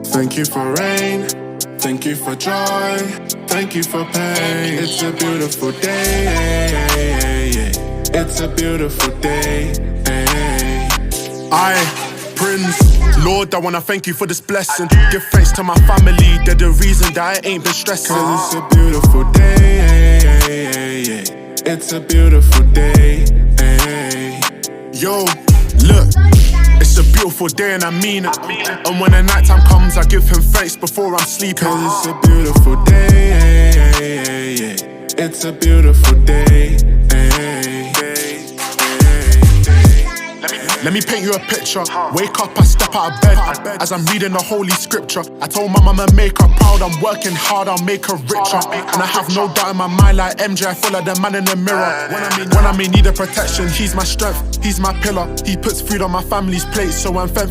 Thank you for rain, thank you for joy, thank you for pain. It's a beautiful day, it's a beautiful day. Prince, Lord, I wanna thank you for this blessing. Give thanks to my family, they're the reason that I ain't been stressing. Cause it's a beautiful day, it's a beautiful day. Yo, look, it's a beautiful day and I mean it. And when the night time comes, I give him thanks before I'm sleeping. Cause it's a beautiful day, it's a beautiful day. Let me paint you a picture. Wake up, I step out of bed as I'm reading the holy scripture. I told my mama make her proud, I'm working hard, I'll make her richer. And I have no doubt in my mind, like MJ, I follow the man in the mirror. When I'm in need of protection, he's my strength, he's my pillar. He puts food on my family's plate, so I'm thankful